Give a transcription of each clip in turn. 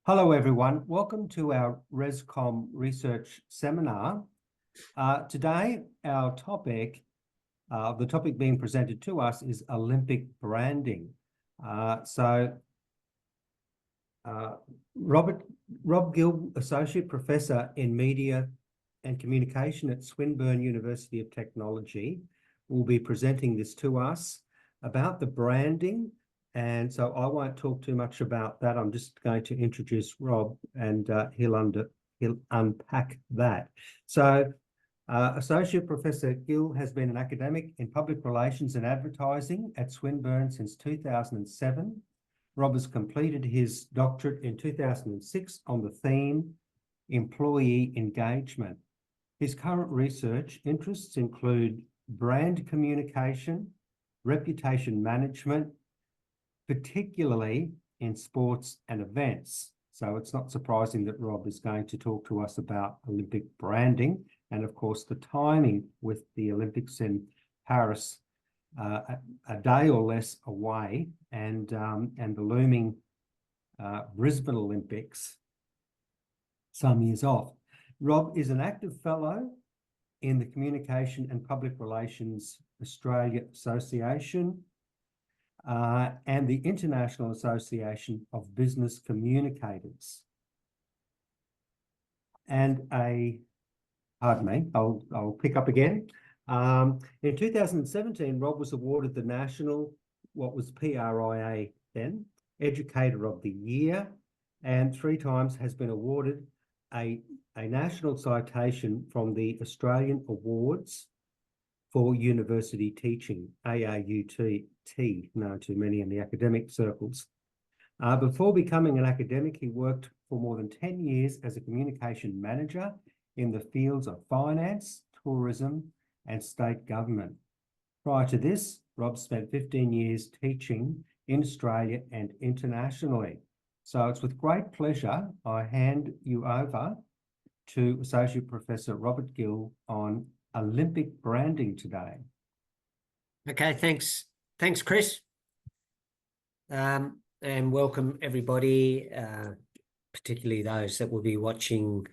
Hello, everyone. Welcome to our Rescom research seminar. Today, our topic, the topic being presented to us is Olympic branding. Rob Gill, Associate Professor in Media and Communication at Swinburne University of Technology, will be presenting this to us about the branding. And so I won't talk too much about that. I'm just going to introduce Rob and he'll unpack that. So Associate Professor Gill has been an academic in public relations and advertising at Swinburne since 2007. Rob has completed his doctorate in 2006 on the theme employee engagement. His current research interests include brand communication, reputation management, particularly in sports and events. So it's not surprising that Rob is going to talk to us about Olympic branding and, of course, the timing with the Olympics in Paris a day or less away, and the looming Brisbane Olympics some years off. Rob is an active fellow in the Communication and Public Relations Australia Association, and the International Association of Business Communicators. And I'll pick up again. In 2017, Rob was awarded the national, what was PRIA then, Educator of the Year, and 3 times has been awarded a national citation from the Australian Awards for University Teaching, AAUT, known to many in the academic circles. Before becoming an academic, he worked for more than 10 years as a communication manager in the fields of finance, tourism, and state government. Prior to this, Rob spent 15 years teaching in Australia and internationally. So it's with great pleasure I hand you over to Associate Professor Robert Gill on Olympic branding today. Okay, thanks, Chris. And welcome everybody, particularly those that will be watching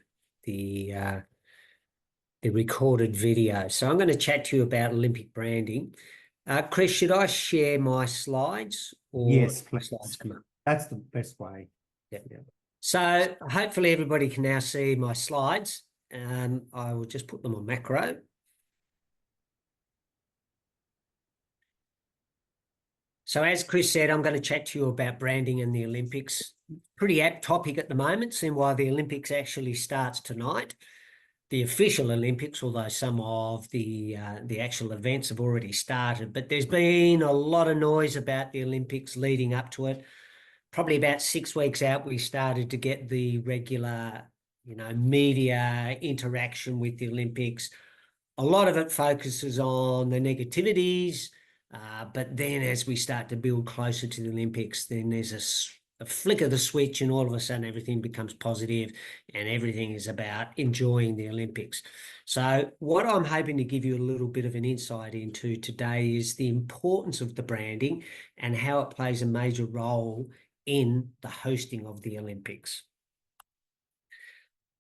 the recorded video. So I'm going to chat to you about Olympic branding. Chris, should I share my slides? Or yes, please. Slides come up? That's the best way. Yeah. So hopefully everybody can now see my slides. I will just put them on macro. So as Chris said, I'm going to chat to you about branding and the Olympics. Pretty apt topic at the moment, seeing why the Olympics actually starts tonight. The official Olympics, although some of the actual events have already started, but there's been a lot of noise about the Olympics leading up to it. Probably about 6 weeks out, we started to get the regular, media interaction with the Olympics. A lot of it focuses on the negativities, but then as we start to build closer to the Olympics, then there's a flick of the switch and all of a sudden everything becomes positive and everything is about enjoying the Olympics. So what I'm hoping to give you a little bit of an insight into today is the importance of the branding and how it plays a major role in the hosting of the Olympics.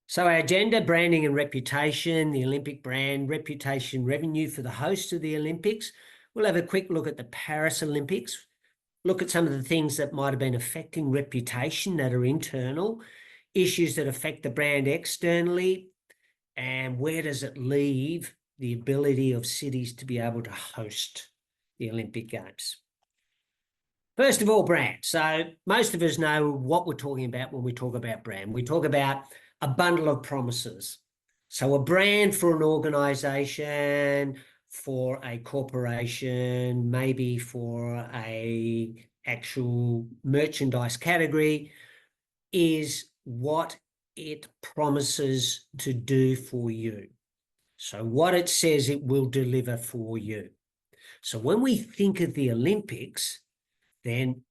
So our agenda, branding and reputation, the Olympic brand, reputation, revenue for the host of the Olympics. We'll have a quick look at the Paris Olympics, look at some of the things that might have been affecting reputation that are internal, issues that affect the brand externally, and where does it leave the ability of cities to be able to host the Olympic Games. First of all, brand. So most of us know what we're talking about when we talk about brand. We talk about a bundle of promises. So a brand for an organization, for a corporation, maybe for a actual merchandise category, is what it promises to do for you. So what it says it will deliver for you. So when we think of the Olympics, then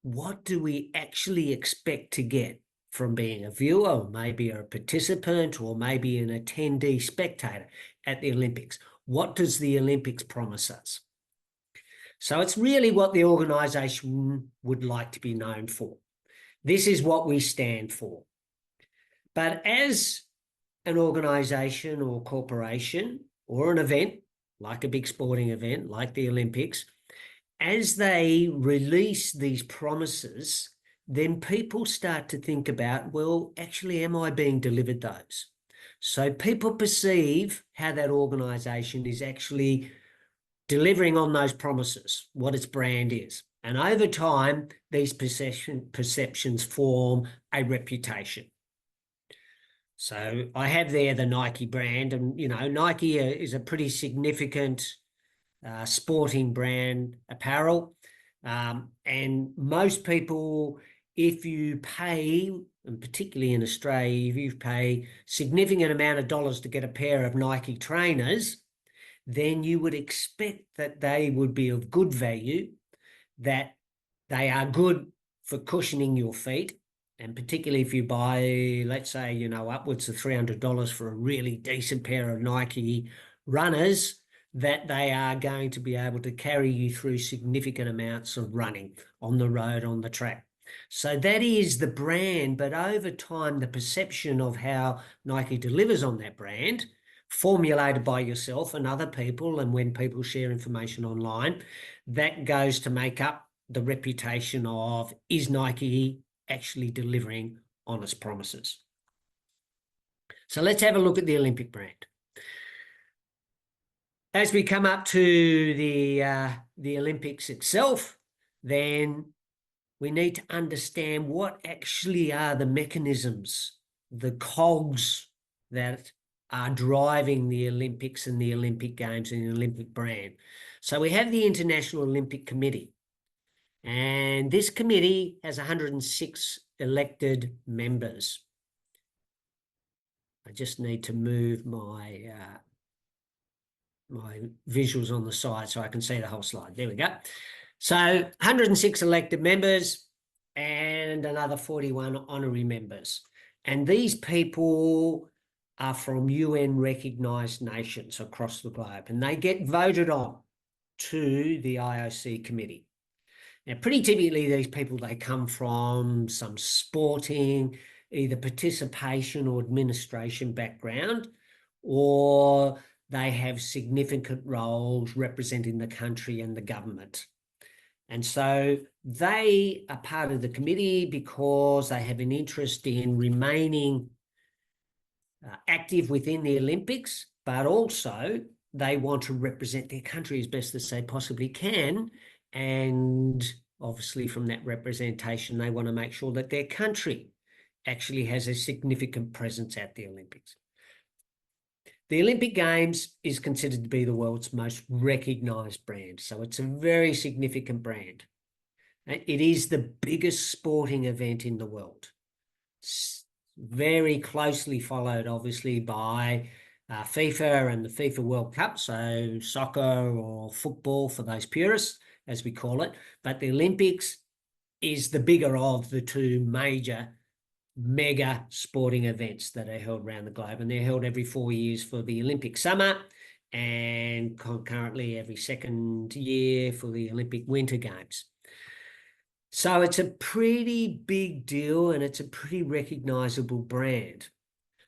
what do we actually expect to get from being a viewer, or maybe a participant, or maybe an attendee spectator at the Olympics? What does the Olympics promise us? So it's really what the organisation would like to be known for. This is what we stand for. But as an organization or corporation or an event, like a big sporting event, like the Olympics, as they release these promises, then people start to think about, well, actually, am I being delivered those? So people perceive how that organization is actually delivering on those promises, what its brand is. And over time, these perceptions form a reputation. So I have there the Nike brand, and Nike is a pretty significant sporting brand apparel. And most people, if you pay, and particularly in Australia, if you pay significant amount of dollars to get a pair of Nike trainers, then you would expect that they would be of good value, that they are good for cushioning your feet. And particularly if you buy, let's say, upwards of $300 for a really decent pair of Nike runners, that they are going to be able to carry you through significant amounts of running on the road, on the track. So that is the brand, but over time, the perception of how Nike delivers on that brand, formulated by yourself and other people, and when people share information online, that goes to make up the reputation of, is Nike actually delivering on its promises? So let's have a look at the Olympic brand. As we come up to the Olympics itself, then we need to understand what actually are the mechanisms, the cogs that are driving the Olympics and the Olympic Games and the Olympic brand. So we have the International Olympic Committee, and this committee has 106 elected members. I just need to move my my visuals on the side so I can see the whole slide. There we go. So 106 elected members and another 41 honorary members. And these people are from UN recognized nations across the globe, and they get voted on to the IOC committee. Now, pretty typically, these people, they come from some sporting, either participation or administration background, or they have significant roles representing the country and the government. And so they are part of the committee because they have an interest in remaining active within the Olympics, but also they want to represent their country as best as they possibly can. And obviously from that representation, they want to make sure that their country actually has a significant presence at the Olympics. The Olympic Games is considered to be the world's most recognized brand. So it's a very significant brand. It is the biggest sporting event in the world. It's very closely followed, obviously, by FIFA and the FIFA World Cup, so soccer or football for those purists, as we call it. But the Olympics is the bigger of the two major mega sporting events that are held around the globe, and they're held every 4 years for the Olympic summer and concurrently every second year for the Olympic Winter Games. So it's a pretty big deal, and it's a pretty recognizable brand.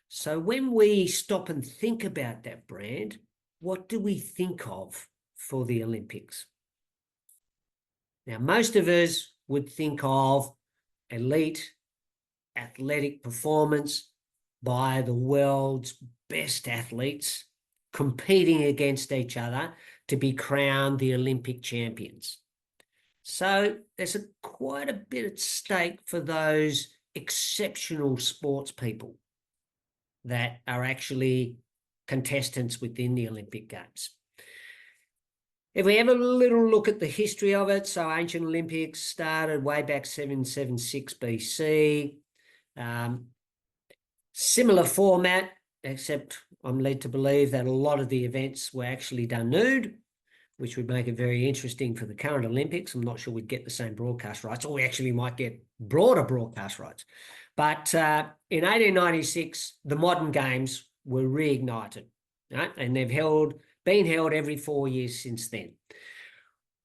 So when we stop and think about that brand, what do we think of for the Olympics? Now, most of us would think of elite athletic performance by the world's best athletes competing against each other to be crowned the Olympic champions. So there's quite a bit at stake for those exceptional sports people that are actually contestants within the Olympic Games. If we have a little look at the history of it, so ancient Olympics started way back 776 BC. Similar format, except I'm led to believe that a lot of the events were actually done nude, which would make it very interesting for the current Olympics. I'm not sure we'd get the same broadcast rights, or we actually might get broader broadcast rights. But in 1896, the modern games were reignited, right? And they've been held every 4 years since then.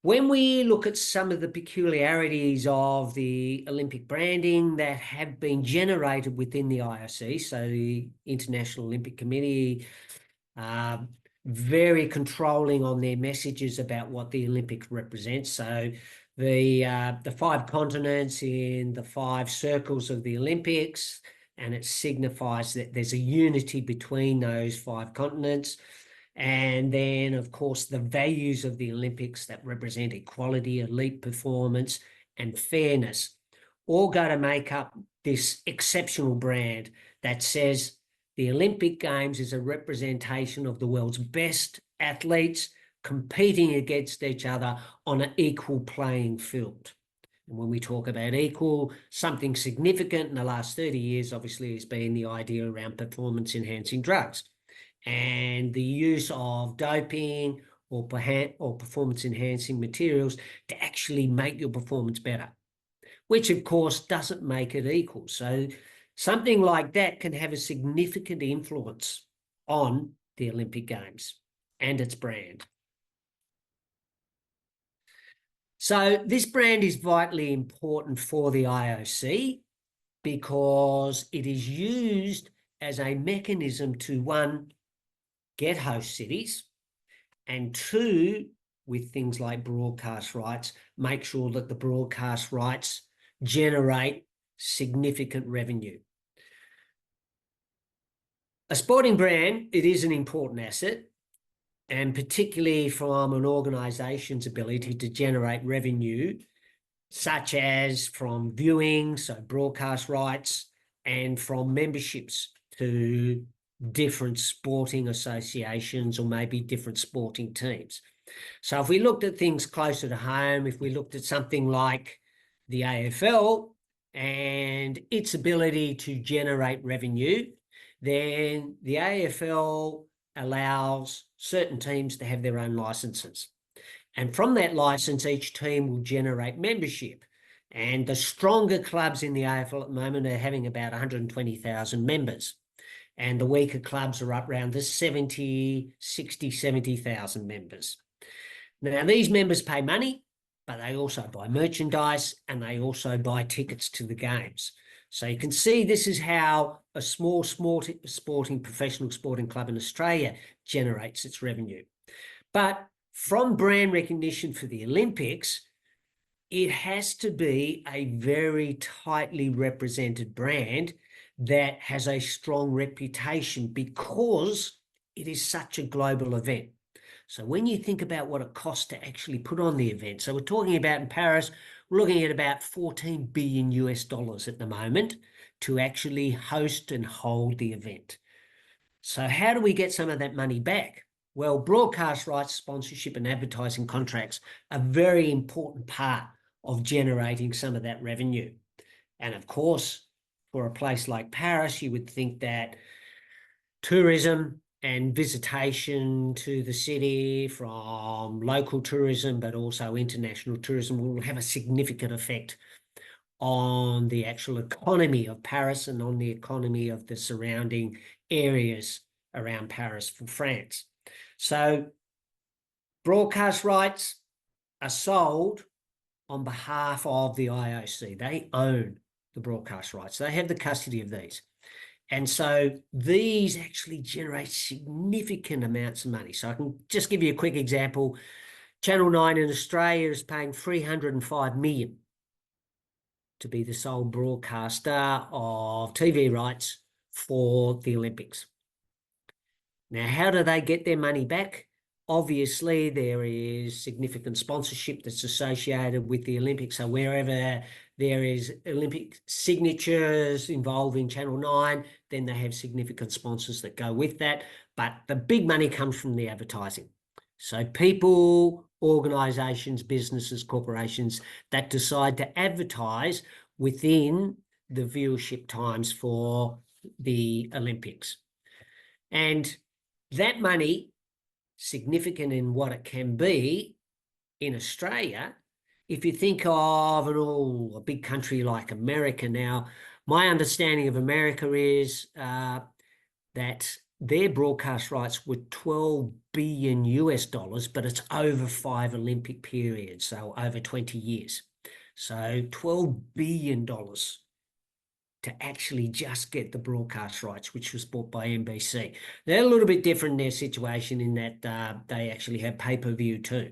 When we look at some of the peculiarities of the Olympic branding that have been generated within the IOC, so the International Olympic Committee, very controlling on their messages about what the Olympics represents. So the 5 continents in the 5 circles of the Olympics, and it signifies that there's a unity between those 5 continents. And then, of course, the values of the Olympics that represent equality, elite performance, and fairness all go to make up this exceptional brand that says the Olympic Games is a representation of the world's best athletes competing against each other on an equal playing field. And when we talk about equal, something significant in the last 30 years, obviously, has been the idea around performance-enhancing drugs and the use of doping or performance-enhancing materials to actually make your performance better, which, of course, doesn't make it equal. So something like that can have a significant influence on the Olympic Games and its brand. So this brand is vitally important for the IOC because it is used as a mechanism to, 1, get host cities, and 2, with things like broadcast rights, make sure that the broadcast rights generate significant revenue. A sporting brand, it is an important asset, and particularly from an organisation's ability to generate revenue, such as from viewing, so broadcast rights, and from memberships to different sporting associations or maybe different sporting teams. So if we looked at things closer to home, if we looked at something like the AFL and its ability to generate revenue, then the AFL allows certain teams to have their own licenses. And from that license, each team will generate membership. And the stronger clubs in the AFL at the moment are having about 120,000 members. And the weaker clubs are up around the 70,000 members. Now, these members pay money, but they also buy merchandise and they also buy tickets to the games. So you can see this is how a small professional sporting club in Australia generates its revenue. But from brand recognition for the Olympics, it has to be a very tightly represented brand that has a strong reputation because it is such a global event. So when you think about what it costs to actually put on the event, so we're talking about in Paris, we're looking at about $14 billion at the moment to actually host and hold the event. So how do we get some of that money back? Well, broadcast rights, sponsorship and advertising contracts are a very important part of generating some of that revenue. And of course, for a place like Paris, you would think that tourism and visitation to the city from local tourism, but also international tourism, will have a significant effect on the actual economy of Paris and on the economy of the surrounding areas around Paris for France. So broadcast rights are sold on behalf of the IOC. They own the broadcast rights. They have the custody of these. And so these actually generate significant amounts of money. So I can just give you a quick example. Channel 9 in Australia is paying $305 million to be the sole broadcaster of TV rights for the Olympics. Now, how do they get their money back? Obviously, there is significant sponsorship that's associated with the Olympics. So wherever there is Olympic signatures involving Channel 9, then they have significant sponsors that go with that. But the big money comes from the advertising. So people, organisations, businesses, corporations that decide to advertise within the viewership times for the Olympics. And that money, significant in what it can be in Australia, if you think of a big country like America now, my understanding of America is that their broadcast rights were 12 billion US dollars, but it's over 5 Olympic periods, so over 20 years. So $12 billion to actually just get the broadcast rights, which was bought by NBC. They're a little bit different in their situation in that they actually have pay-per-view too.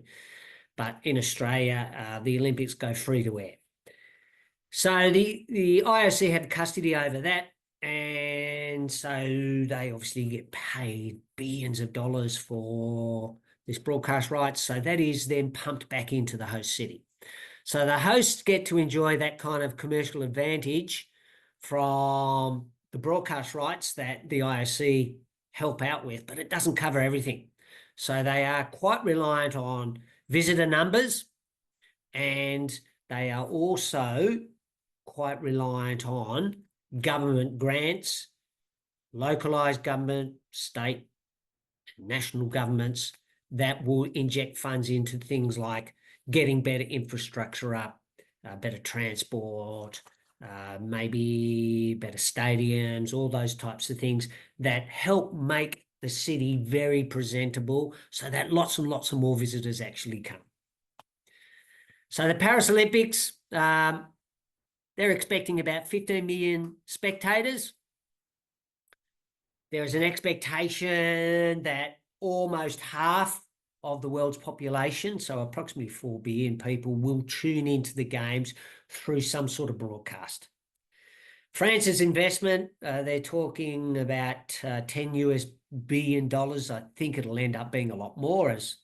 But in Australia, the Olympics go free to air. So the IOC have custody over that, and so they obviously get paid billions of dollars for this broadcast rights. So that is then pumped back into the host city. So the hosts get to enjoy that kind of commercial advantage from the broadcast rights that the IOC help out with, but it doesn't cover everything. So they are quite reliant on visitor numbers, and they are also quite reliant on government grants, localized government, state, national governments that will inject funds into things like getting better infrastructure up, better transport, maybe better stadiums, all those types of things that help make the city very presentable so that lots and lots of more visitors actually come. So the Paris Olympics, they're expecting about 15 million spectators. There is an expectation that almost half of the world's population, so approximately 4 billion people, will tune into the games through some sort of broadcast. France's investment, they're talking about $10 billion. I think it'll end up being a lot more, as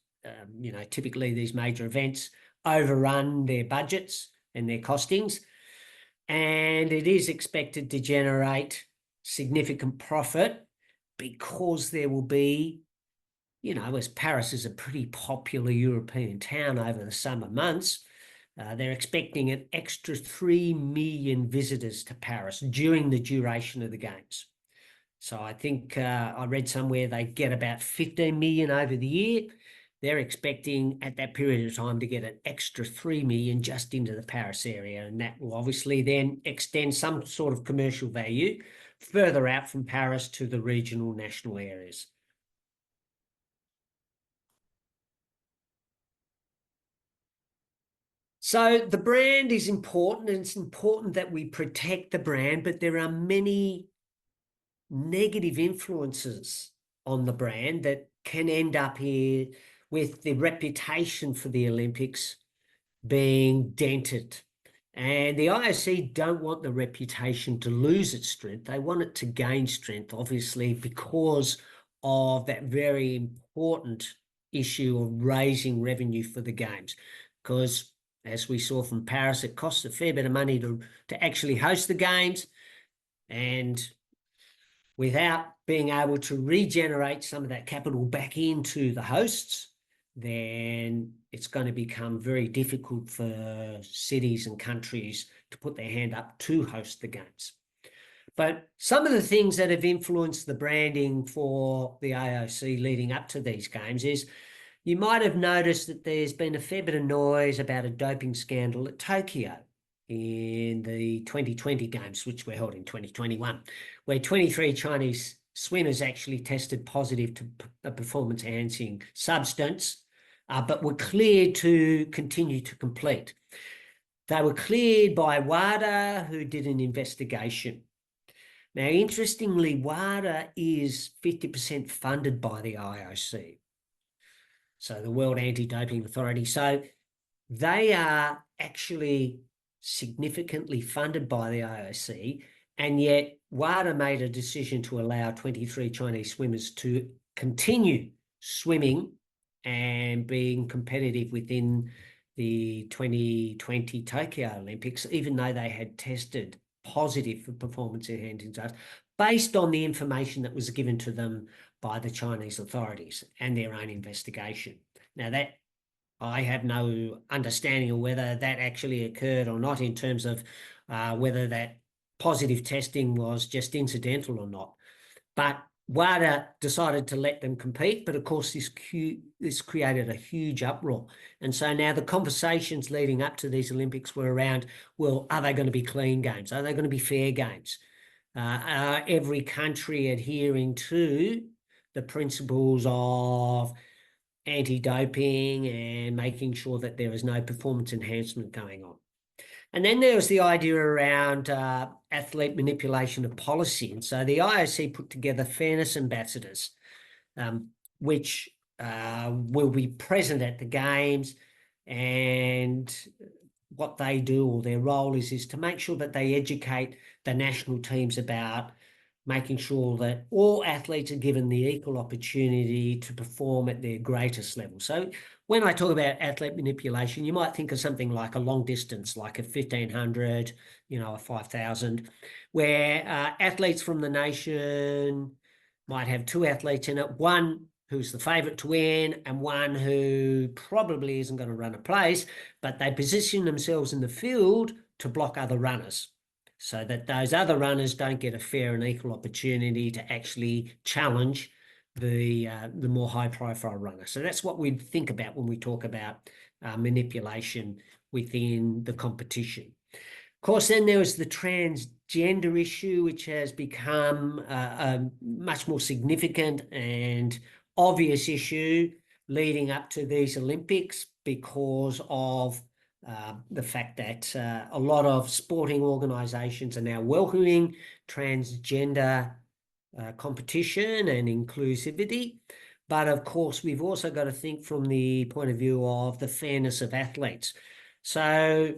typically these major events overrun their budgets and their costings, and it is expected to generate significant profit because there will be, as Paris is a pretty popular European town over the summer months, they're expecting an extra 3 million visitors to Paris during the duration of the games. So I think I read somewhere they get about 15 million over the year. They're expecting at that period of time to get an extra 3 million just into the Paris area. And that will obviously then extend some sort of commercial value further out from Paris to the regional national areas. So the brand is important, and it's important that we protect the brand, but there are many negative influences on the brand that can end up here with the reputation for the Olympics being dented. And the IOC don't want the reputation to lose its strength. They want it to gain strength, obviously, because of that very important issue of raising revenue for the games. Because as we saw from Paris, it costs a fair bit of money to actually host the games. And without being able to regenerate some of that capital back into the hosts, then it's going to become very difficult for cities and countries to put their hand up to host the games. But some of the things that have influenced the branding for the AOC leading up to these games is, you might have noticed that there's been a fair bit of noise about a doping scandal at Tokyo in the 2020 games, which were held in 2021, where 23 Chinese swimmers actually tested positive to a performance-enhancing substance, but were cleared to continue to compete. They were cleared by WADA, who did an investigation. Now, interestingly, WADA is 50% funded by the IOC, so the World Anti-Doping Authority. So they are actually significantly funded by the IOC, and yet WADA made a decision to allow 23 Chinese swimmers to continue swimming and being competitive within the 2020 Tokyo Olympics, even though they had tested positive for performance-enhancing drugs, based on the information that was given to them by the Chinese authorities and their own investigation. Now, that I have no understanding of whether that actually occurred or not, in terms of whether that positive testing was just incidental or not. But WADA decided to let them compete, but of course this created a huge uproar. And so now the conversations leading up to these Olympics were around, well, are they going to be clean games? Are they going to be fair games? Are every country adhering to the principles of anti-doping and making sure that there is no performance enhancement going on. And then there was the idea around athlete manipulation of policy. And so the IOC put together fairness ambassadors, which will be present at the games, and what they do, or their role is to make sure that they educate the national teams about making sure that all athletes are given the equal opportunity to perform at their greatest level. So when I talk about athlete manipulation, you might think of something like a long distance, like a 1500, a 5000, where athletes from the nation might have two athletes in it, one who's the favourite to win and one who probably isn't going to run a place, but they position themselves in the field to block other runners, so that those other runners don't get a fair and equal opportunity to actually challenge the more high-profile runner. So that's what we think about when we talk about manipulation within the competition. Of course, then there was the transgender issue, which has become a much more significant and obvious issue leading up to these Olympics, because of the fact that a lot of sporting organisations are now welcoming transgender competition and inclusivity. But of course, we've also got to think from the point of view of the fairness of athletes. So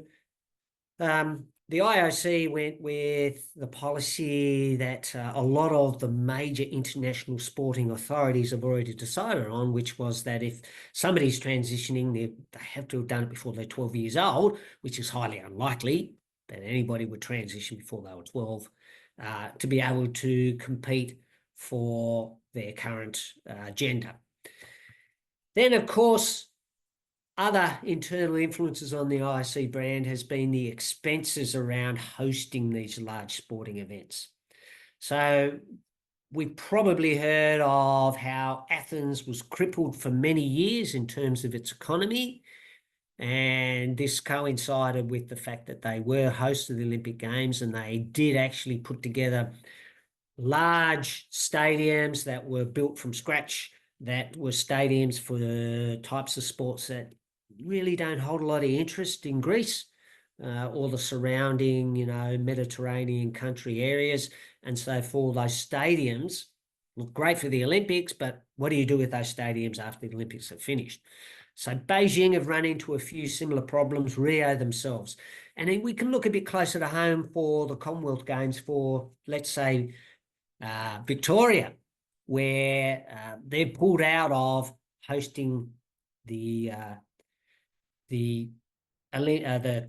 the IOC went with the policy that a lot of the major international sporting authorities have already decided on, which was that if somebody's transitioning, they have to have done it before they're 12 years old, which is highly unlikely that anybody would transition before they were 12 to be able to compete for their current gender. Then, of course, other internal influences on the IOC brand has been the expenses around hosting these large sporting events. So we've probably heard of how Athens was crippled for many years in terms of its economy, and this coincided with the fact that they were hosts of the Olympic Games, and they did actually put together large stadiums that were built from scratch, that were stadiums for the types of sports that really don't hold a lot of interest in Greece or the surrounding, Mediterranean country areas. And so for those stadiums, look great for the Olympics, but what do you do with those stadiums after the Olympics are finished? So Beijing have run into a few similar problems, Rio themselves. And then we can look a bit closer to home for the Commonwealth Games for, let's say, Victoria, where they're pulled out of hosting the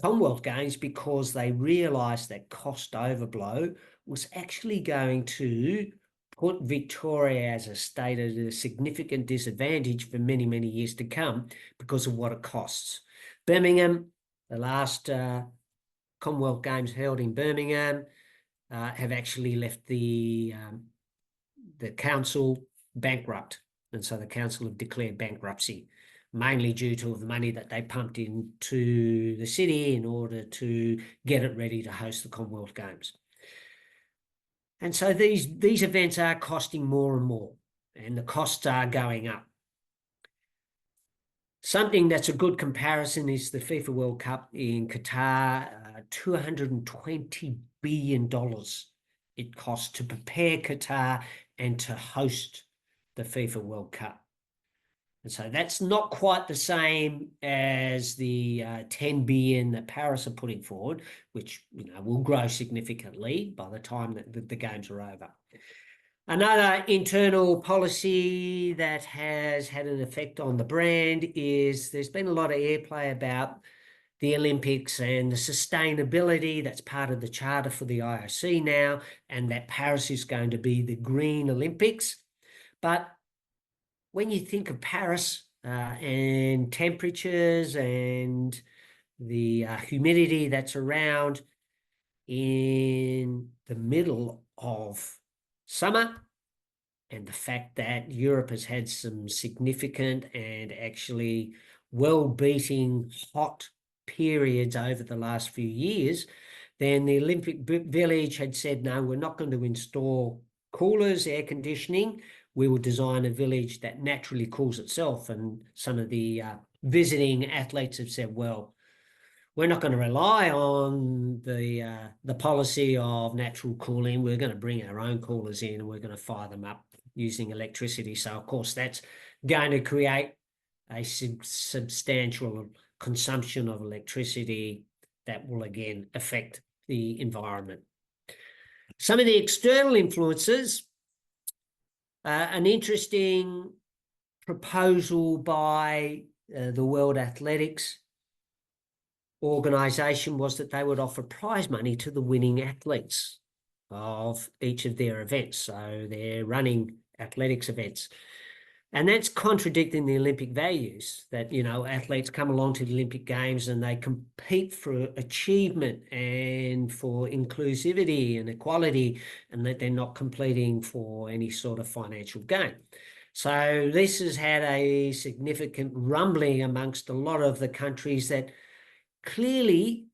Commonwealth Games because they realised that cost overblow was actually going to put Victoria as a state at a significant disadvantage for many, many years to come because of what it costs. Birmingham, the last Commonwealth Games held in Birmingham, have actually left the council bankrupt. And so the council have declared bankruptcy, mainly due to the money that they pumped into the city in order to get it ready to host the Commonwealth Games. And so these events are costing more and more, and the costs are going up. Something that's a good comparison is the FIFA World Cup in Qatar. $220 billion it costs to prepare Qatar and to host the FIFA World Cup. And so that's not quite the same as the 10 billion that Paris are putting forward, which will grow significantly by the time that the games are over. Another internal policy that has had an effect on the brand is there's been a lot of airplay about the Olympics and the sustainability that's part of the charter for the IOC now, and that Paris is going to be the Green Olympics. But when you think of Paris and temperatures and the humidity that's around in the middle of summer, and the fact that Europe has had some significant and actually well-beating hot periods over the last few years, then the Olympic Village had said, no, we're not going to install coolers, air conditioning. we will design a village that naturally cools itself. And some of the visiting athletes have said, well, we're not going to rely on the policy of natural cooling. We're going to bring our own coolers in and we're going to fire them up using electricity. So, of course, that's going to create a substantial consumption of electricity that will, again, affect the environment. Some of the external influences, an interesting proposal by the World Athletics Organization was that they would offer prize money to the winning athletes of each of their events. So they're running athletics events. And that's contradicting the Olympic values that, you know, athletes come along to the Olympic Games and they compete for achievement and for inclusivity and equality, and that they're not competing for any sort of financial gain. So this has had a significant rumbling amongst a lot of the countries that clearly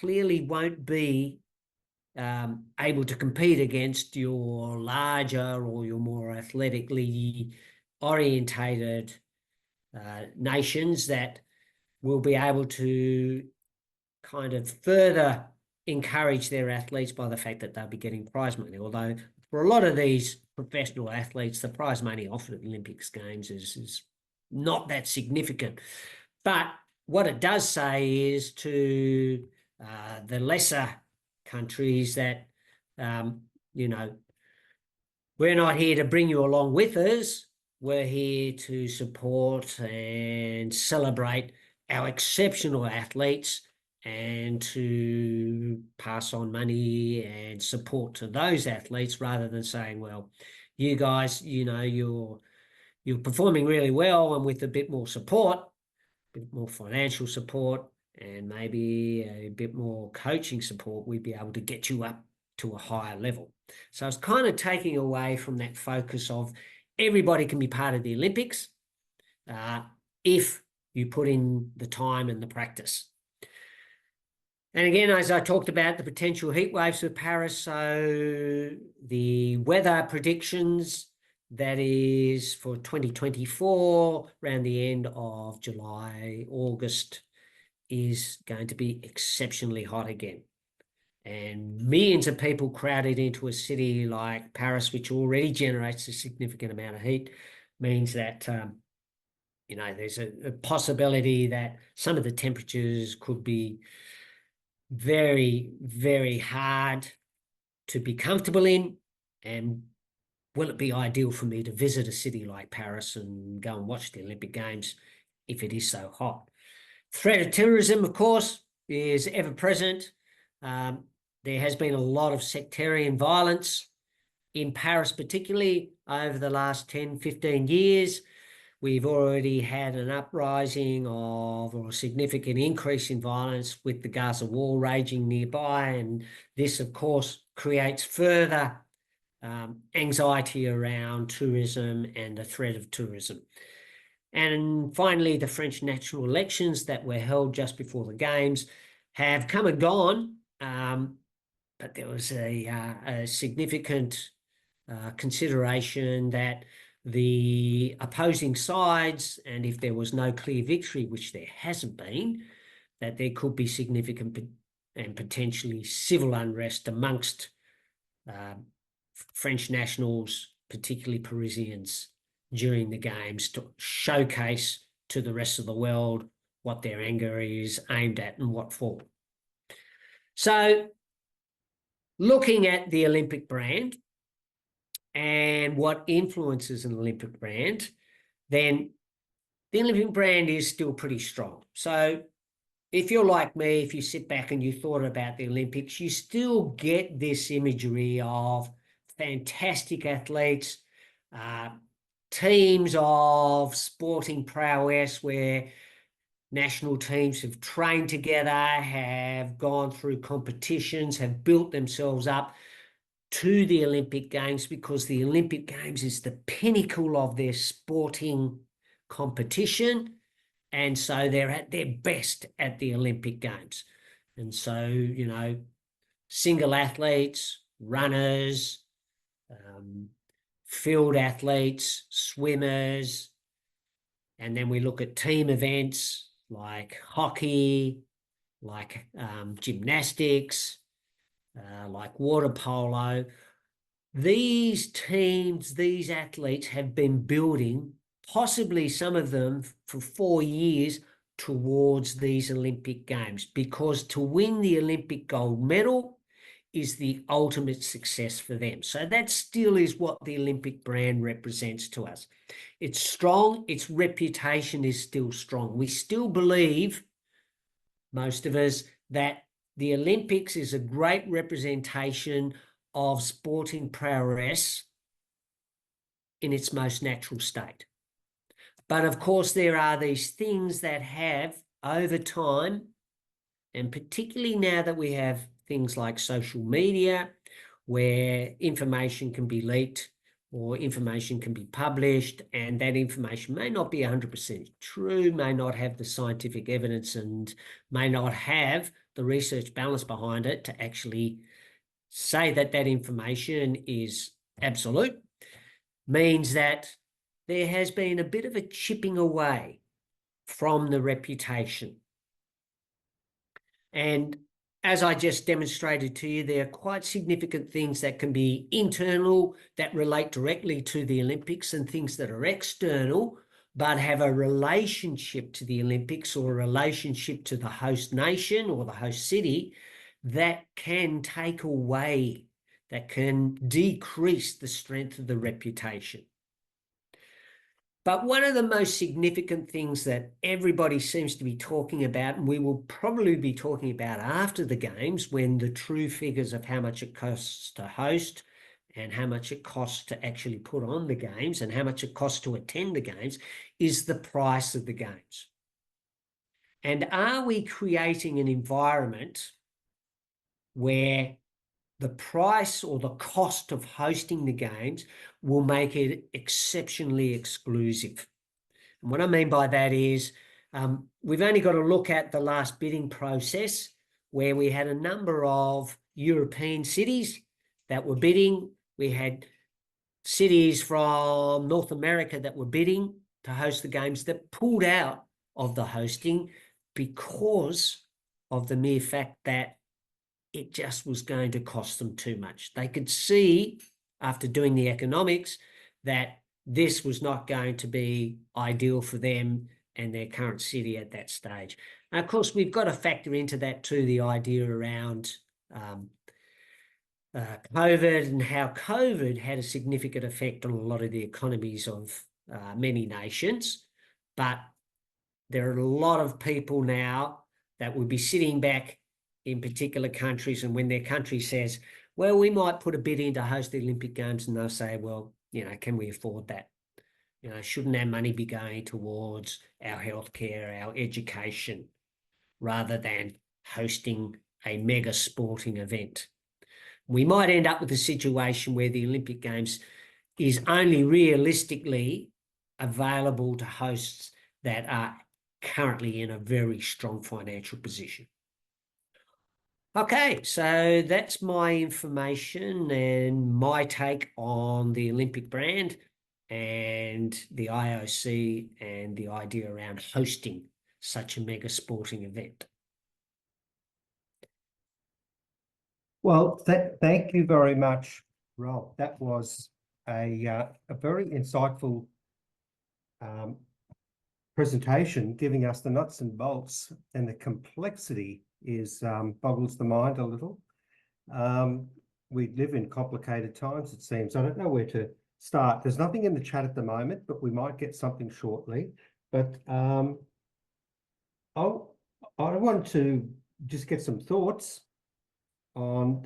won't be able to compete against your larger or your more athletically orientated nations that will be able to kind of further encourage their athletes by the fact that they'll be getting prize money. Although for a lot of these professional athletes, the prize money offered at the Olympics Games is not that significant. But what it does say is to the lesser countries that, you know, we're not here to bring you along with us. We're here to support and celebrate our exceptional athletes and to pass on money and support to those athletes, rather than saying, well, you guys, you know, you're performing really well, and with a bit more support, a bit more financial support, and maybe a bit more coaching support, we'd be able to get you up to a higher level. So it's kind of taking away from that focus of everybody can be part of the Olympics if you put in the time and the practice. And again, as I talked about, the potential heat waves for Paris, so the weather predictions, that is for 2024, around the end of July, August, is going to be exceptionally hot again. And millions of people crowded into a city like Paris, which already generates a significant amount of heat, means that, you know, there's a possibility that some of the temperatures could be very, very hard to be comfortable in. And will it be ideal for me to visit a city like Paris and go and watch the Olympic Games if it is so hot? Threat of terrorism, of course, is ever present. There has been a lot of sectarian violence in Paris, particularly over the last 10, 15 years. We've already had an uprising of, or a significant increase in violence with the Gaza war raging nearby. And this, of course, creates further anxiety around tourism and the threat of tourism. And finally, the French national elections that were held just before the Games have come and gone, but there was a significant consideration that the opposing sides, and if there was no clear victory, which there hasn't been, that there could be significant and potentially civil unrest amongst French nationals, particularly Parisians, during the Games, to showcase to the rest of the world what their anger is aimed at and what for. So, looking at the Olympic brand and what influences an Olympic brand, then the Olympic brand is still pretty strong. So if you're like me, if you sit back and you thought about the Olympics, you still get this imagery of fantastic athletes, teams of sporting prowess where national teams have trained together, have gone through competitions, have built themselves up to the Olympic Games, because the Olympic Games is the pinnacle of their sporting competition. And so they're at their best at the Olympic Games. And so, you know, single athletes, runners, field athletes, swimmers, and then we look at team events like hockey, like gymnastics, like water polo. These teams, these athletes have been building, possibly some of them for 4 years, towards these Olympic Games, because to win the Olympic gold medal is the ultimate success for them. So that still is what the Olympic brand represents to us. It's strong, its reputation is still strong. We still believe, most of us, that the Olympics is a great representation of sporting prowess in its most natural state. But of course, there are these things that have, over time, and particularly now that we have things like social media, where information can be leaked or information can be published, and that information may not be 100% true, may not have the scientific evidence, and may not have the research balance behind it to actually say that that information is absolute, means that there has been a bit of a chipping away from the reputation. And as I just demonstrated to you, there are quite significant things that can be internal that relate directly to the Olympics, and things that are external but have a relationship to the Olympics or a relationship to the host nation or the host city that can take away, that can decrease the strength of the reputation. But one of the most significant things that everybody seems to be talking about, and we will probably be talking about after the Games, when the true figures of how much it costs to host and how much it costs to actually put on the Games and how much it costs to attend the Games, is the price of the Games. And are we creating an environment where the price or the cost of hosting the Games will make it exceptionally exclusive? And what I mean by that is, we've only got to look at the last bidding process, where we had a number of European cities that were bidding. We had cities from North America that were bidding to host the Games that pulled out of the hosting because of the mere fact that it just was going to cost them too much. They could see, after doing the economics, that this was not going to be ideal for them and their current city at that stage. And of course, we've got to factor into that too, the idea around COVID, and how COVID had a significant effect on a lot of the economies of many nations. But there are a lot of people now that would be sitting back in particular countries, and when their country says, well, we might put a bid in to host the Olympic Games, and they'll say, well, can we afford that? Shouldn't our money be going towards our healthcare, our education, rather than hosting a mega sporting event? We might end up with a situation where the Olympic Games is only realistically available to hosts that are currently in a very strong financial position. Okay, so that's my information and my take on the Olympic brand and the IOC and the idea around hosting such a mega sporting event. Well, thank you very much, Rob. That was a very insightful presentation, giving us the nuts and bolts, and the complexity boggles the mind a little. We live in complicated times, it seems. I don't know where to start. There's nothing in the chat at the moment, but we might get something shortly. But I want to just get some thoughts on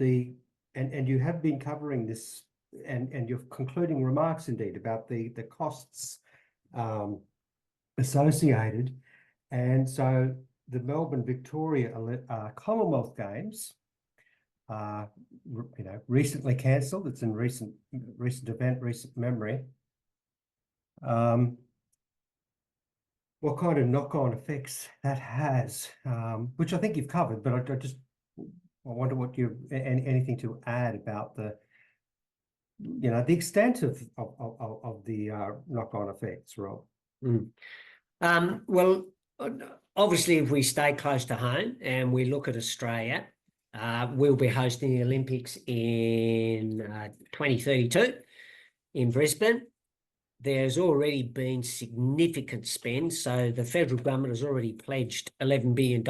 and you have been covering this, and your concluding remarks indeed about the costs associated. And so the Melbourne Victoria Commonwealth Games, recently cancelled. It's in recent memory. What kind of knock-on effects that has, which I think you've covered, but I wonder what anything to add about the extent of the knock-on effects, Rob. Well, obviously, if we stay close to home and we look at Australia, we'll be hosting the Olympics in 2032 in Brisbane. There's already been significant spend. So the federal government has already pledged $11 billion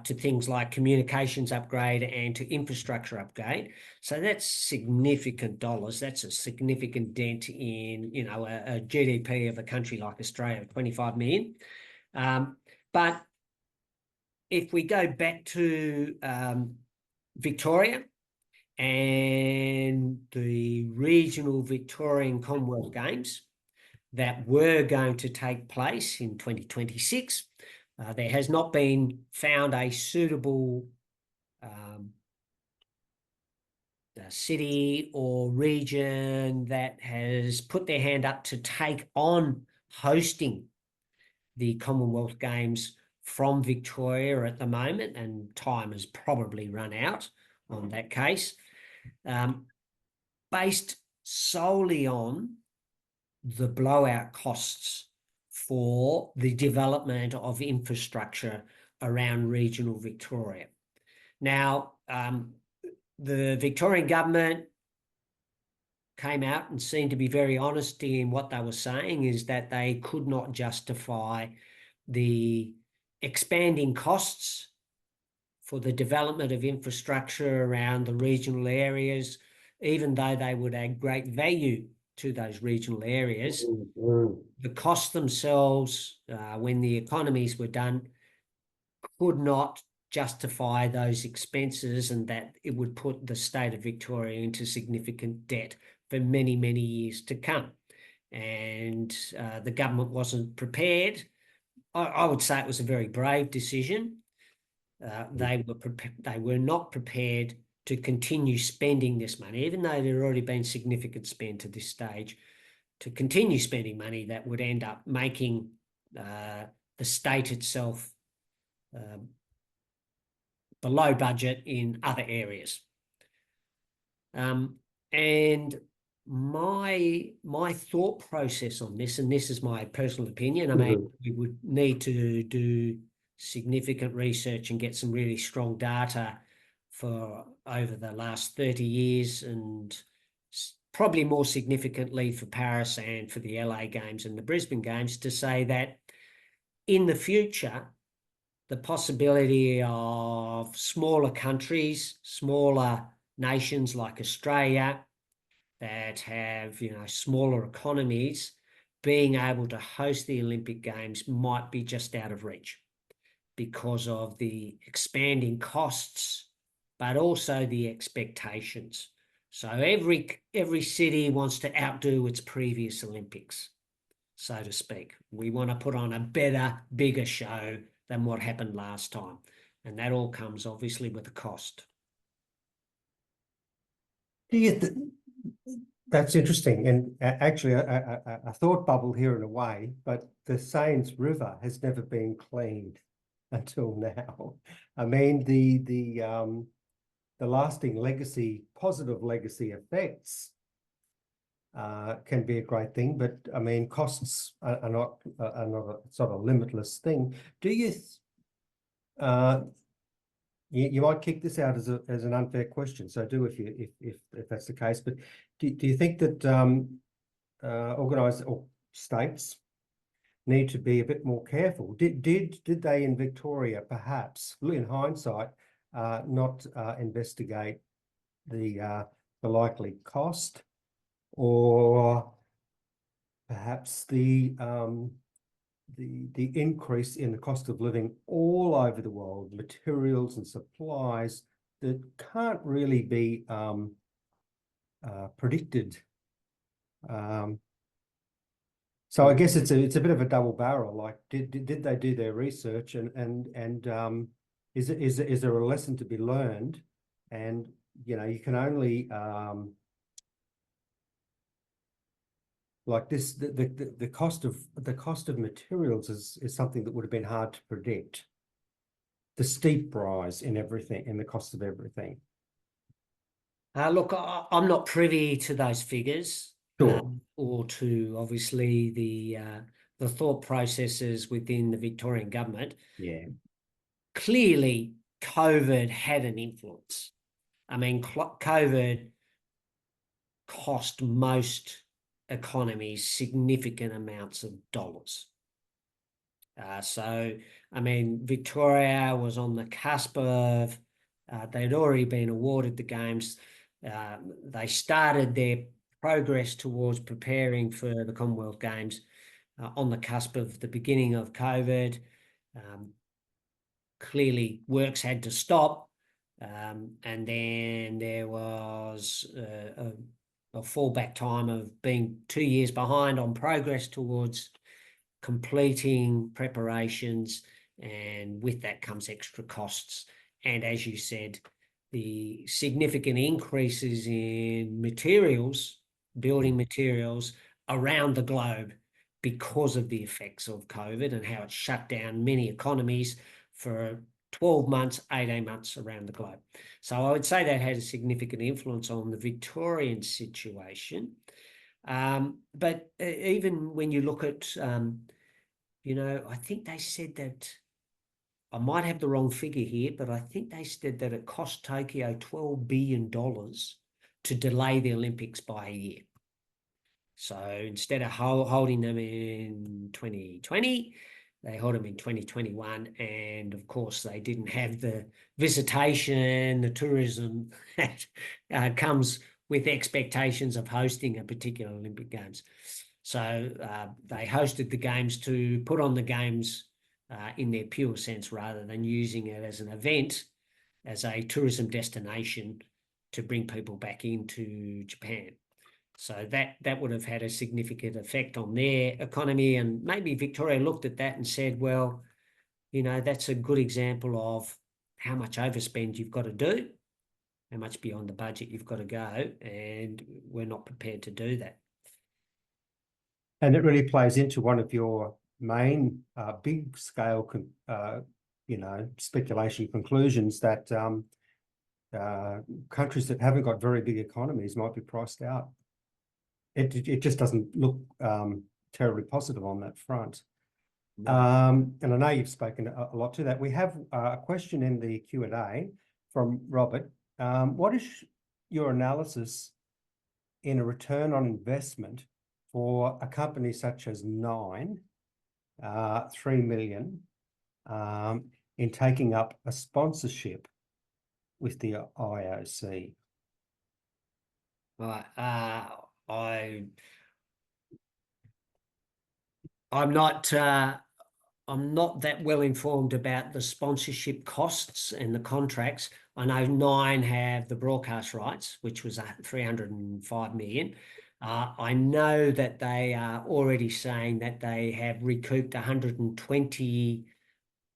to things like communications upgrade and to infrastructure upgrade. So that's significant dollars. That's a significant dent in, a GDP of a country like Australia, 25 million. But if we go back to Victoria and the regional Victorian Commonwealth Games that were going to take place in 2026, there has not been found a suitable city or region that has put their hand up to take on hosting the Commonwealth Games from Victoria at the moment, and time has probably run out on that case, based solely on the blowout costs for the development of infrastructure around regional Victoria. Now, the Victorian government came out and seemed to be very honest in what they were saying, is that they could not justify the expanding costs for the development of infrastructure around the regional areas, even though they would add great value to those regional areas. The costs themselves, when the economies were done, could not justify those expenses, and that it would put the state of Victoria into significant debt for many, many years to come. And the government wasn't prepared. I would say it was a very brave decision. They were not prepared to continue spending this money, even though there had already been significant spend to this stage, to continue spending money that would end up making the state itself below budget in other areas. And my thought process on this, and this is my personal opinion, I mean, we would need to do significant research and get some really strong data for over the last 30 years, and probably more significantly for Paris and for the LA Games and the Brisbane Games, to say that in the future, the possibility of smaller countries, smaller nations like Australia that have, smaller economies, being able to host the Olympic Games might be just out of reach because of the expanding costs, but also the expectations. So every city wants to outdo its previous Olympics, so to speak. We want to put on a better, bigger show than what happened last time. And that all comes obviously with a cost. That's interesting. And actually, a thought bubble here in a way, but the Sains River has never been cleaned until now. I mean, the lasting legacy, positive legacy effects can be a great thing, but I mean, costs are not a sort of limitless thing. Do you? You might kick this out as an unfair question, so do if that's the case. But do you think that organised or states need to be a bit more careful? Did they in Victoria, perhaps, in hindsight, not investigate the likely cost, or perhaps the increase in the cost of living all over the world, materials and supplies that can't really be predicted. So I guess it's a bit of a double barrel. Like, did they do their research, and is there a lesson to be learned? And you can only like this, the cost of materials is something that would have been hard to predict. The steep rise in everything, in the cost of everything. Look, I'm not privy to those figures, Sure. or to obviously the thought processes within the Victorian government. Yeah. Clearly, COVID had an influence. I mean, COVID cost most economies significant amounts of dollars. So, I mean, Victoria was on the cusp of, they'd already been awarded the games. They started their progress towards preparing for the Commonwealth Games on the cusp of the beginning of COVID. Clearly, works had to stop. And then there was a fallback time of being 2 years behind on progress towards completing preparations, and with that comes extra costs. And as you said, the significant increases in materials, building materials around the globe because of the effects of COVID and how it shut down many economies for 12 months, 18 months around the globe. So I would say that had a significant influence on the Victorian situation. But even when you look at, I think they said that, I might have the wrong figure here, but I think they said that it cost Tokyo $12 billion to delay the Olympics by a year. So instead of holding them in 2020, they held them in 2021. And of course, they didn't have the visitation, the tourism that comes with expectations of hosting a particular Olympic Games. So they hosted the Games to put on the Games in their pure sense, rather than using it as an event, as a tourism destination to bring people back into Japan. So that would have had a significant effect on their economy. And maybe Victoria looked at that and said, well, that's a good example of how much overspend you've got to do, how much beyond the budget you've got to go, and we're not prepared to do that. And it really plays into one of your main big scale, speculation conclusions that countries that haven't got very big economies might be priced out. It just doesn't look terribly positive on that front. No. And I know you've spoken a lot to that. We have a question in the Q&A from Robert. What is your analysis in a return on investment for a company such as Nine, 3 million, in taking up a sponsorship with the IOC? Right. I'm not that well informed about the sponsorship costs and the contracts. I know Nine have the broadcast rights, which was 305 million. I know that they are already saying that they have recouped 120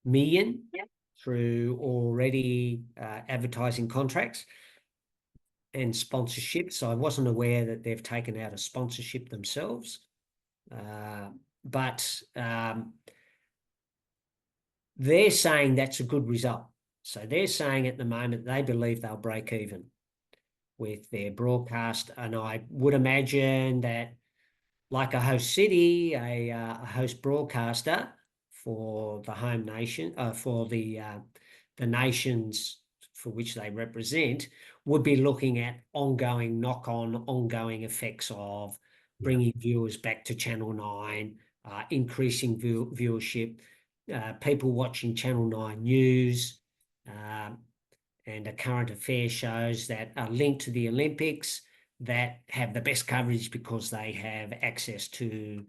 million through already advertising contracts and sponsorship. So I wasn't aware that they've taken out a sponsorship themselves. But they're saying that's a good result. So they're saying at the moment they believe they'll break even with their broadcast. And I would imagine that, like a host city, a host broadcaster for the home nation, for the nations for which they represent, would be looking at ongoing knock-on, ongoing effects of bringing viewers back to Channel 9, increasing viewership, people watching Channel 9 News, and a current affairs shows that are linked to the Olympics that have the best coverage because they have access to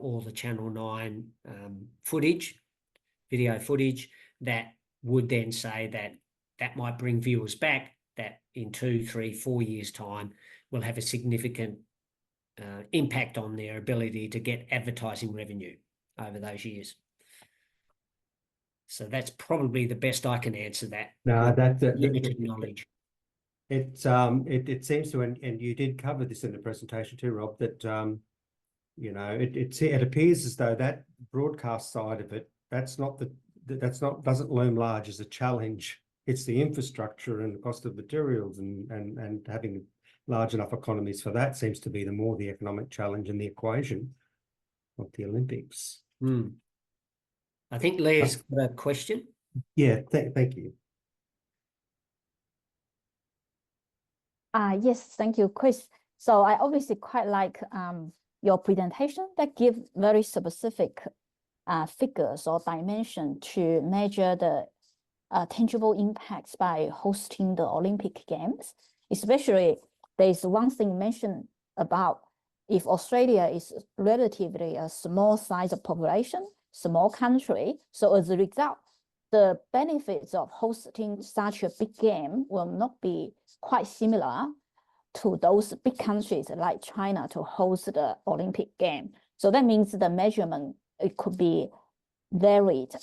all the Channel 9 video footage, that would then say that might bring viewers back, that in 2, 3, 4 years' time will have a significant impact on their ability to get advertising revenue over those years. So that's probably the best I can answer that. No, that's limited knowledge. It seems to, and you did cover this in the presentation too, Rob, that it appears as though that broadcast side of it, doesn't loom large as a challenge It's the infrastructure and the cost of materials and having large enough economies for that seems to be the economic challenge in the equation of the Olympics. I think Leah's got a question. Yeah, thank you. Yes, thank you, Chris. So I obviously quite like your presentation that give very specific figures or dimension to measure the tangible impacts by hosting the Olympic Games. Especially, there's one thing mentioned about if Australia is relatively a small size of population, small country, so as a result, the benefits of hosting such a big game will not be quite similar to those big countries like China to host the Olympic game. So that means the measurement, it could be varied.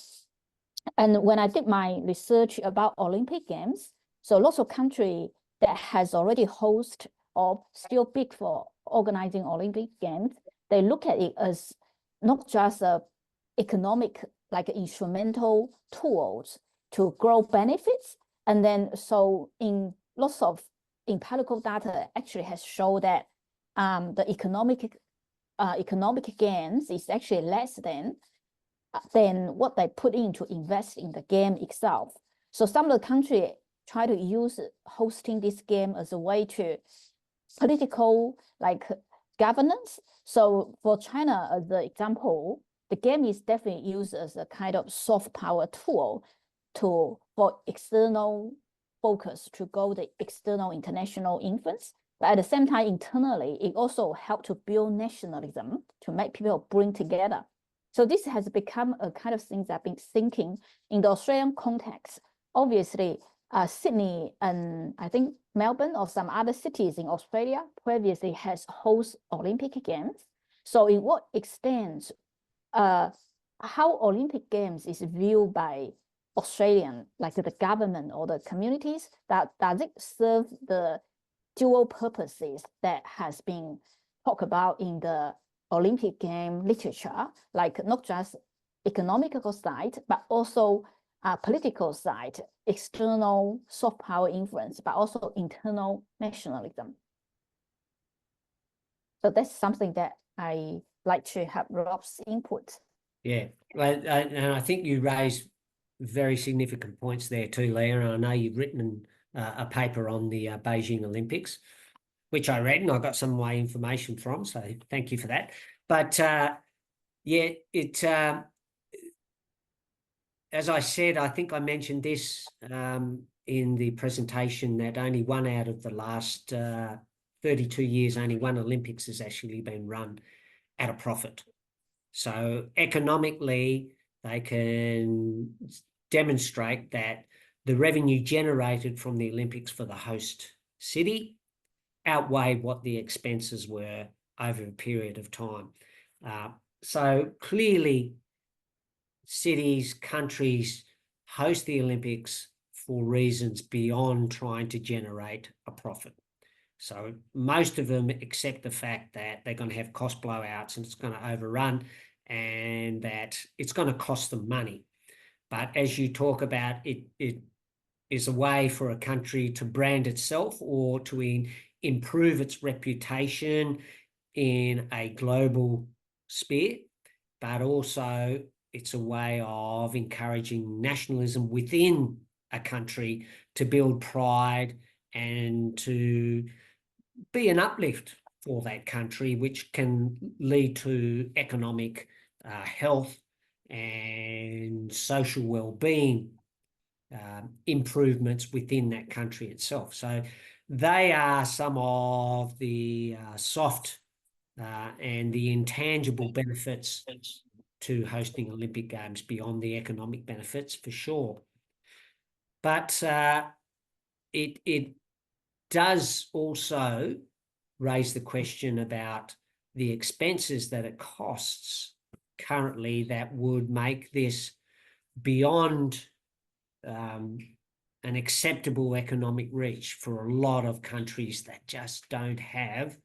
And when I did my research about Olympic Games, so lots of countries that has already host or still big for organizing Olympic Games, they look at it as not just a economic, like instrumental tools to grow benefits. And then so in lots of empirical data actually has shown that the economic gains is actually less than what they put in to invest in the game itself. So some of the countries try to use hosting this game as a way to political like governance. So for China, as the example, the game is definitely used as a kind of soft power tool for external focus to go the external international influence. But at the same time, internally, it also helped to build nationalism to make people bring together. So this has become a kind of thing that I've been thinking in the Australian context. Obviously, Sydney and I think Melbourne or some other cities in Australia previously has host Olympic Games. So in what extent, how Olympic Games is viewed by Australian, like the government or the communities, that does it serve the dual purposes that has been talked about in the Olympic game literature, like not just economical side, but also political side, external soft power influence, but also internal nationalism. So that's something that I like to have Rob's input. Yeah, and I think you raised very significant points there too, Leah. And I know you've written a paper on the Beijing Olympics, which I read and I got some of my information from. So thank you for that. But yeah, as I said, I think I mentioned this in the presentation that only one out of the last 32 years, only one Olympics has actually been run at a profit. So economically, they can demonstrate that the revenue generated from the Olympics for the host city outweighed what the expenses were over a period of time. So clearly, cities, countries host the Olympics for reasons beyond trying to generate a profit. So most of them accept the fact that they're going to have cost blowouts and it's going to overrun and that it's going to cost them money. But as you talk about, it is a way for a country to brand itself or to improve its reputation in a global sphere, but also it's a way of encouraging nationalism within a country to build pride and to be an uplift for that country, which can lead to economic health and social well-being improvements within that country itself. So they are some of the soft and the intangible benefits to hosting Olympic Games beyond the economic benefits, for sure. But it does also raise the question about the expenses that it costs currently that would make this beyond an acceptable economic reach for a lot of countries that just don't have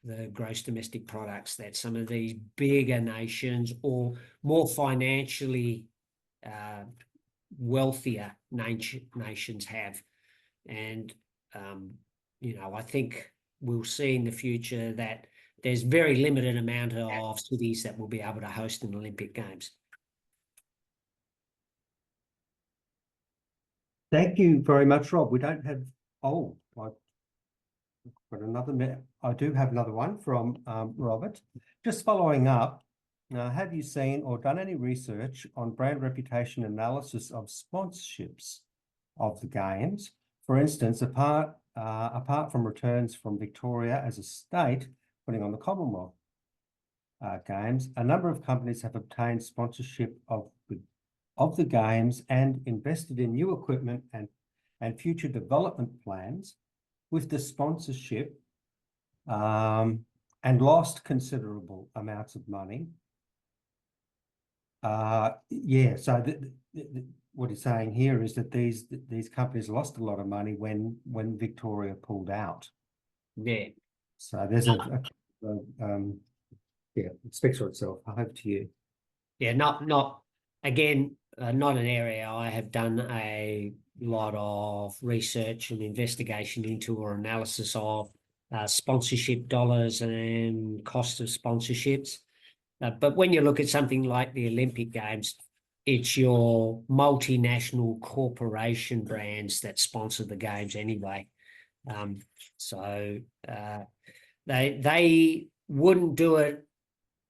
the gross domestic products that some of these bigger nations or more financially wealthier nations have. And, I think we'll see in the future that there's very limited amount of cities that will be able to host an Olympic Games. Thank you very much, Rob. We don't have, I've got another, I do have another one from Robert. Just following up, have you seen or done any research on brand reputation analysis of sponsorships of the Games? For instance, apart from returns from Victoria as a state putting on the Commonwealth Games, a number of companies have obtained sponsorship of the Games and invested in new equipment and future development plans with the sponsorship and lost considerable amounts of money. So what he's saying here is that these companies lost a lot of money when Victoria pulled out. Yeah. So there's it speaks for itself. Over to you. Yeah, not an area I have done a lot of research and investigation into or analysis of sponsorship dollars and cost of sponsorships. But when you look at something like the Olympic Games, it's your multinational corporation brands that sponsor the Games anyway. So they wouldn't do it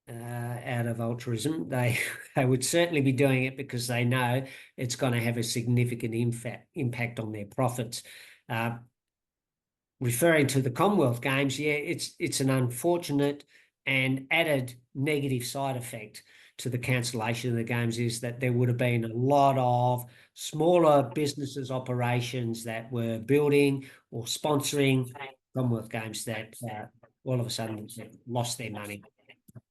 out of altruism. They would certainly be doing it because they know it's going to have a significant impact on their profits. Referring to the Commonwealth Games, yeah, it's an unfortunate and added negative side effect to the cancellation of the Games is that there would have been a lot of smaller businesses, operations that were building or sponsoring Commonwealth Games that all of a sudden lost their money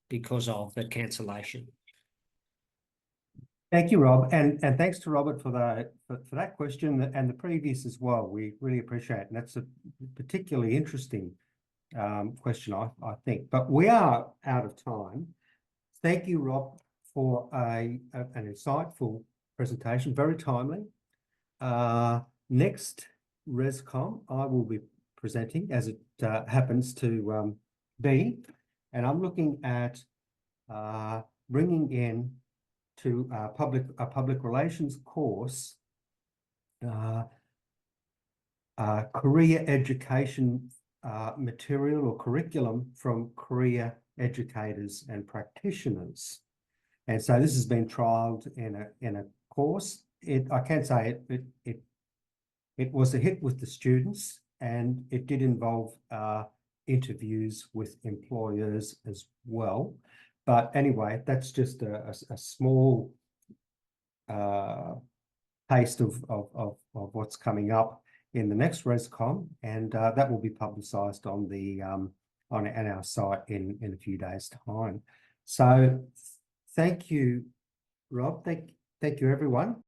because of the cancellation. Thank you, Rob, and thanks to Robert for that question and the previous as well. We really appreciate it. And that's a particularly interesting question, I think. But we are out of time. Thank you, Rob, for an insightful presentation, very timely. Next Rescom, I will be presenting as it happens to be, and I'm looking at bringing in to a public relations course, career education material or curriculum from career educators and practitioners. And so this has been trialled in a course. I can say it was a hit with the students, and it did involve interviews with employers as well. But anyway, that's just a small taste of what's coming up in the next Rescom, and that will be publicised on our site in a few days' time. So thank you, Rob. Thank you, everyone.